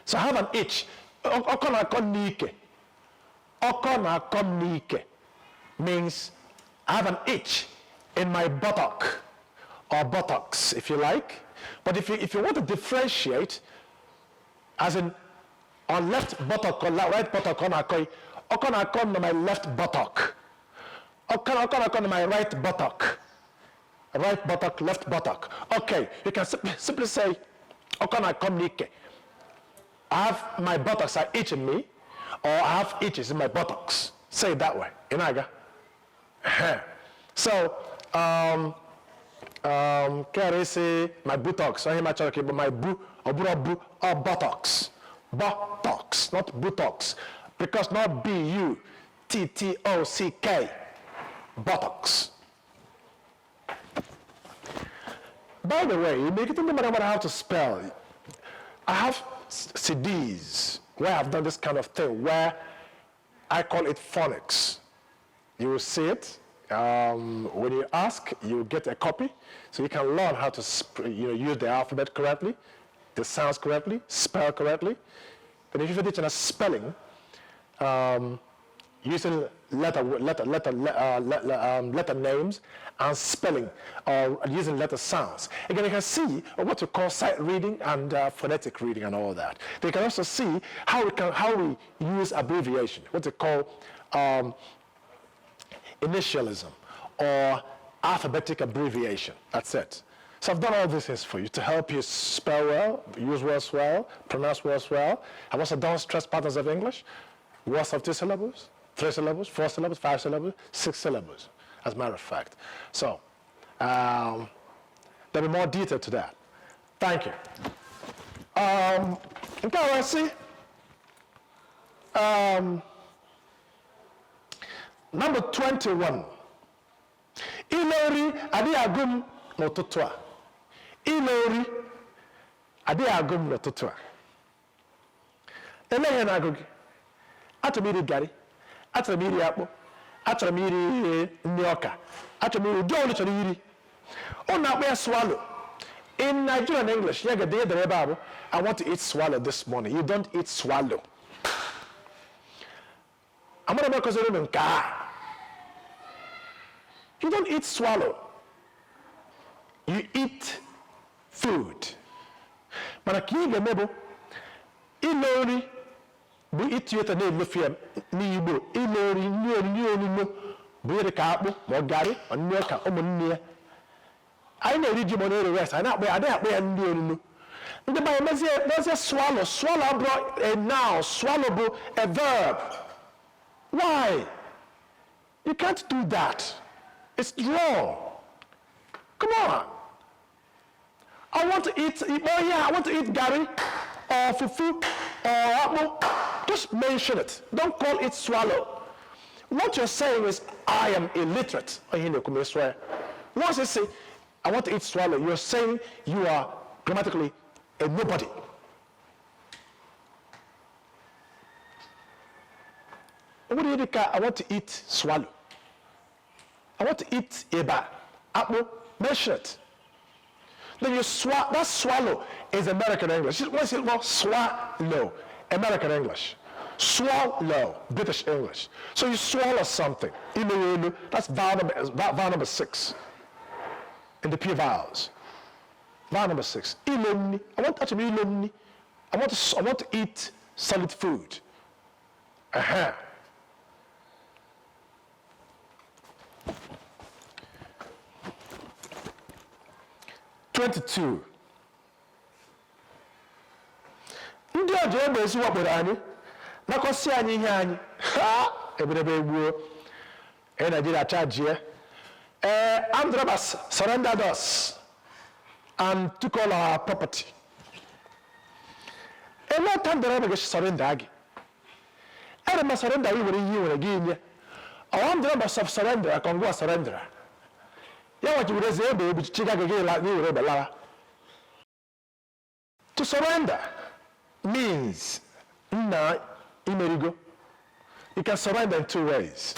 So I have an itch. Okonike means I have an itch in my buttock, or buttocks, if you like. But if you want to differentiate, as in on left buttock or right buttock, on my left buttock. On my right buttock. Right buttock, left buttock. Okay, you can simply say, I have my buttocks are itching me, or I have itches in my buttocks. Say it that way. Inaga. So, can I say my buttocks? I hear my child, but my or buttocks. Buttocks, not buttocks. Because not B-U-T-T-O-C-K. Buttocks. By the way, you make it no matter how to spell. I have CDs where I've done this kind of thing, where I call it phonics. You will see it. When you ask, you get a copy, so you can learn how to use the alphabet correctly, the sounds correctly, spell correctly. But if you teach a spelling, using letter names and spelling, or using letter sounds. Again, you can see what we call sight reading and phonetic reading and all that. They can also see how we use abbreviation, what they call initialism or alphabetic abbreviation. That's it. So I've done all these things for you to help you spell well, use words well, pronounce words well. I've also done stress patterns of English, words of 2 syllables, 3 syllables, 4 syllables, 5 syllables, 6 syllables, as a matter of fact. So there'll be more detail to that. Thank you. Okay, let's see. Number 21. Ilori adi agum n'ụtụtụ a. Ilori adi agum n'ụtụtụ a. Eleghị na-agụ gị. Achọrọ m iri gari. Achọrọ m iri akpụ. Achọrọ m iri nri ọka. Achọrọ m iri ụdị ọbụla chọrọ iri. Ọ na-akpọ ya swallow. In Nigerian English, I want to eat swallow this morning. You don't eat swallow. I'm going to make a You don't eat swallow. You eat food. But Igbo, Ilori, we eat you at the name of Igbo. Ilori, New, Bury Capo, Mogari, or Nyoka, Omonia. I know read you the rest. I don't wear new. The Bible there's a swallow. Swallow brought a noun, swallowable, a verb. Why? You can't do that. It's wrong. Come on. I want to eat gari or fufu or apple. Just mention it. Don't call it swallow. What you're saying is, I am illiterate. Once you say, I want to eat swallow, you're saying you are grammatically a nobody. What do you think? I want to eat swallow. I want to eat eba, apple, mention it. Then you that swallow is American English. What's it called? Swallow, American English. Swallow, British English. So you swallow something. That's vowel number 6 in the P vowels. Vowel number 6. I want to eat solid food. 22. Ndị ọjọọ egbe esi wakporo anyị nakọsi anyị ihe anyị ha ebedebe egbuo Nigeria charge armed robbers surrendered us and took all our property. What time the robbers surrender agi? Every surrender we will you again. Armed robbers of surrender I can go surrender. To surrender means you can surrender in 2 ways.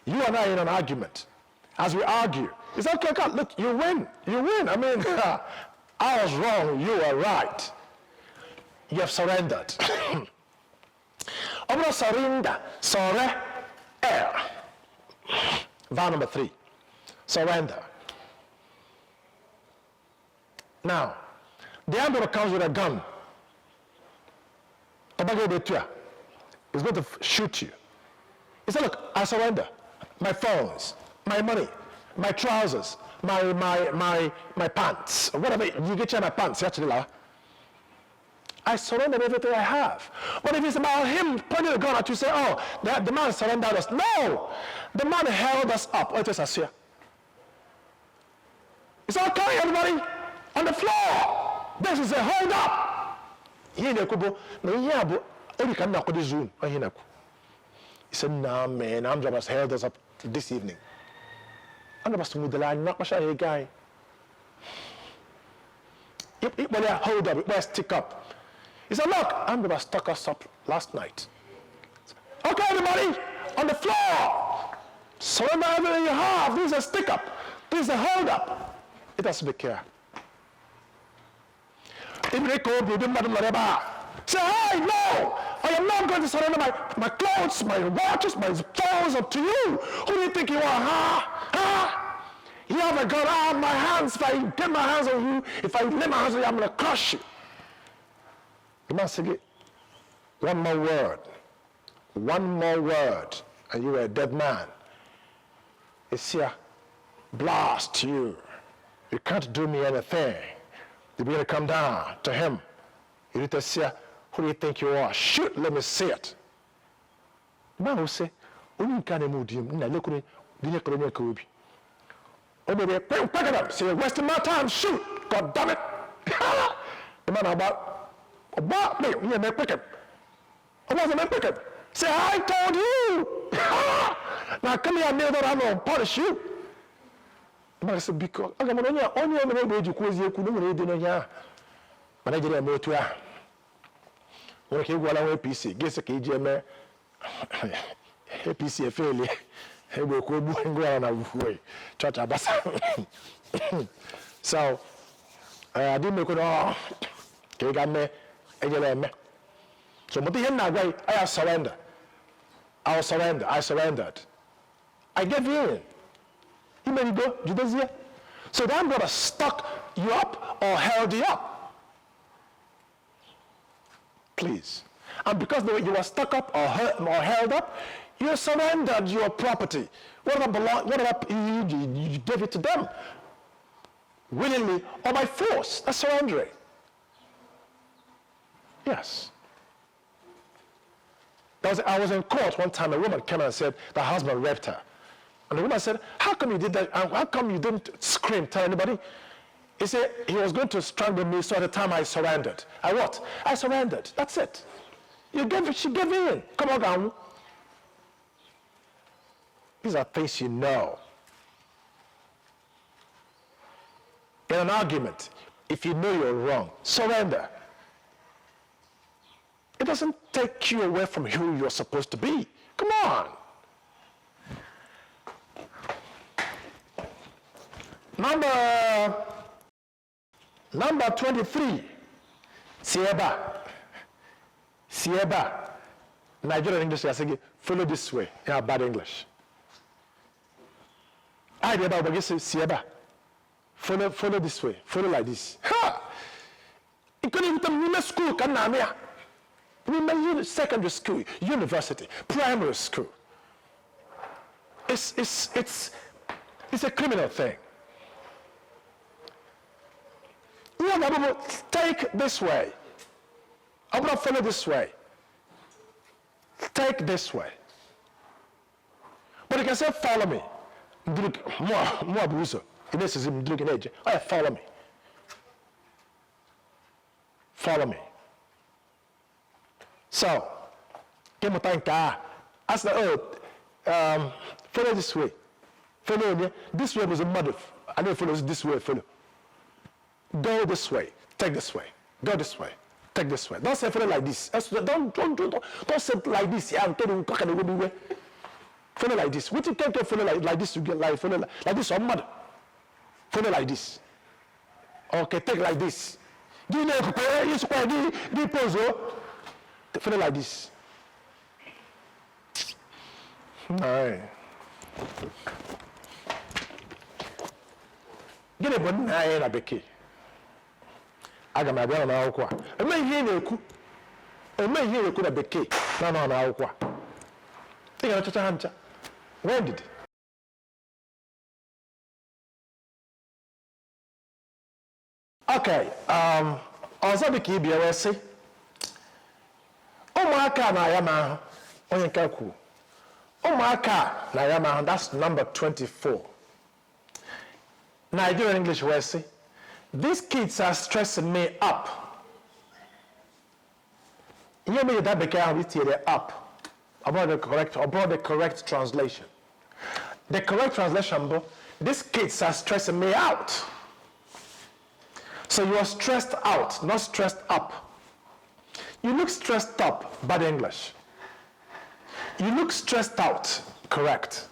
You and I in an argument. As we argue, it's okay, look, you win. I mean, I was wrong, you are right. you have surrendered. I'm going to surrender. Surrender. Vow number 3. Surrender. Now, the emperor comes with a gun. He's going to shoot you. He said, look, I surrender. My phones, my money, my trousers, my pants, whatever. You get my pants, actually. I surrender everything I have. But if it's about him pointing the gun at you, say, oh, the man surrendered us. No! The man held us up. What is us here? It's okay, everybody. On the floor. This is a hold up. He said, nah, man, I'm just held us up this evening. I'm just with the line, not my guy. It will hold up, it will stick up. He said, look, I'm going to stuck us up last night. Okay, everybody, on the floor. Surrender everything you have. This is a stick up. This is a hold up. It has to be care. Say, hey, no, I am not going to surrender my clothes, my watches, my phones up to you. Who do you think you are, huh? You have a gun out of my hands. If I get my hands on you, if I lay my hands on you, I'm going to crush you. The man said, one more word, and you are a dead man. It's here, blast you. You can't do me anything. You better come down to him. You need to say, who do you think you are? Shoot, let me see it. The man will say, say, you're wasting my time, shoot, God damn it. The man about me, you're not picking. I wasn't picking. Say, I told you. Now come here, kneel down, I'm going to punish you. The man said, because, okay, but only I'm going to cause you, couldn't do it. But I didn't know to her. When I came to APC, guess a KGM, APC, a failure. He will go and go away. Church Abasa. So, I didn't make it all. So, but the I surrender. I surrendered. I gave in. You may go, Judaism. So then I'm going to stuck you up or held you up. Please. And because you were stuck up or held up, you surrendered your property. Whatever you gave it to them. Willingly or by force. That's surrendering. Yes. I was in court one time. A woman came and said the husband raped her. And the woman said, how come you did that? And how come you didn't scream, tell anybody? He said, he was going to strangle me, so at the time I surrendered. I what? I surrendered. That's it. She gave in. Come on down. These are things you know. In an argument, if you know you're wrong, surrender. It doesn't take you away from who you're supposed to be. Come on. Number 23. Sieba. Nigerian English, I say, follow this way. Yeah, bad English. I did about Sieba. Follow this way. Follow like this. Ha! You couldn't even school, can I? Secondary school, university, primary school. It's a criminal thing. You know, take this way. I'm going to follow this way. Take this way. But you can say, follow me. More abuso. This is him looking at you. Oh, follow me. Follow me. So, I said, follow this way. Follow me. This way was a mother. I don't follow this way, follow. Go this way. Take this way. Go this way. Take this way. Don't say follow like this. Don't say like this. Yeah, I'm telling you, follow like this. What you can't follow like this, you get like follow like this or mother. Follow like this. Okay, take like this. Give me a you square, give pose. They feel like this. All right. Give me one eye and a becky. I got my brother now. I may hear you. I may hear you could have becky. No, now. Think of a hunter. When did? Okay, ọzọ dị ka ibia wee sị ụmụaka na-aya m ahụ onye nke kwuru ụmụaka na-aya m ahụ, that's number 24. Nigerian English wee sị these kids are stressing me up. Ihe mere that bekee ahụ itinyere up about the correct translation. The correct translation bụ these kids are stressing me out. So you are stressed out, not stressed up. You look stressed up, bad English. You look stressed out, correct.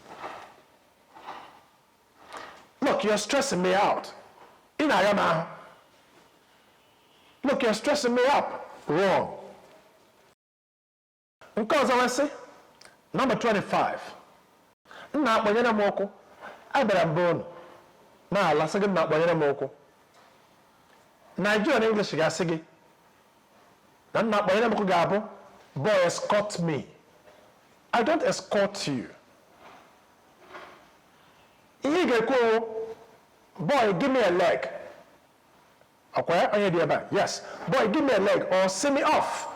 Look, you're stressing me out. Look, you're stressing me up, wrong. Because I say, number 25. Nna akpanyere m ọkụ, abịara m bonu. Na ala sị gị na akpanyere m ọkụ. Nigerian English ga-asị gị na nna akpanyere m ọkụ ga-abụ boy escort me. I don't escort you. Ihe ga-ekwu boy give me a leg. Akwa onye dị ebe a? Yes. Boy give me a leg or send me off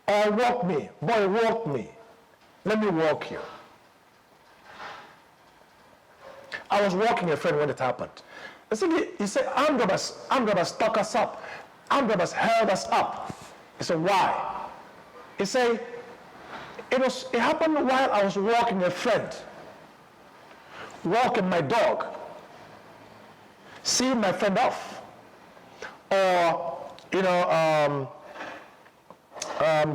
or walk me. Boy walk me. Let me walk you. I was walking a friend when it happened. He said, armed robbers stuck us up. Armed robbers held us up. He said, why? He said, it happened while I was walking a friend, walking my dog, seeing my friend off, or,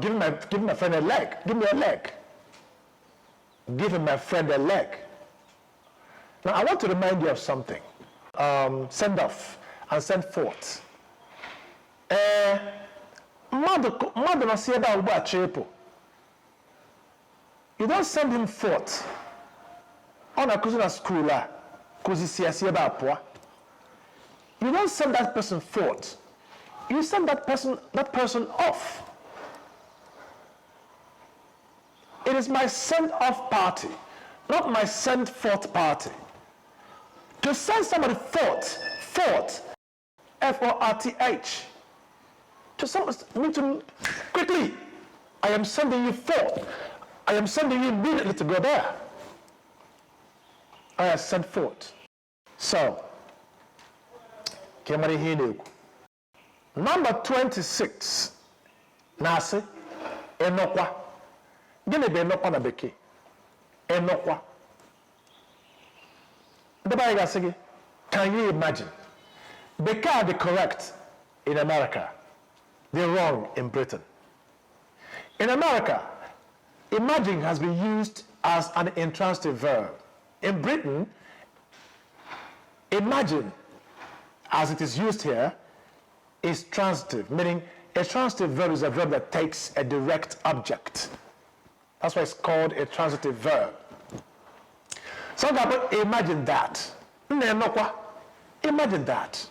giving my friend a leg. Give me a leg. Giving my friend a leg. Now, I want to remind you of something. Send off and send forth. Mmadụ na si ebe a ugbu a chepo. You don't send him forth. Ọ na-akụzi na school a kụzi si ebe a pụọ. You don't send that person forth. You send that person off. It is my send-off party, not my send-forth party. To send somebody forth, F-O-R-T-H, to someone, mean to quickly, I am sending you forth. I am sending you immediately to go there. I have sent forth. So, number 26, Nasi, Enokwa. Gịnị bụ enokwa na bekee? Enokwa. The Bible says, can you imagine? Bekee are the correct in America. They're wrong in Britain. In America, imagine has been used as an intransitive verb. In Britain, imagine, as it is used here, is transitive, meaning a transitive verb is a verb that takes a direct object. That's why it's called a transitive verb. So imagine that. Imagine that.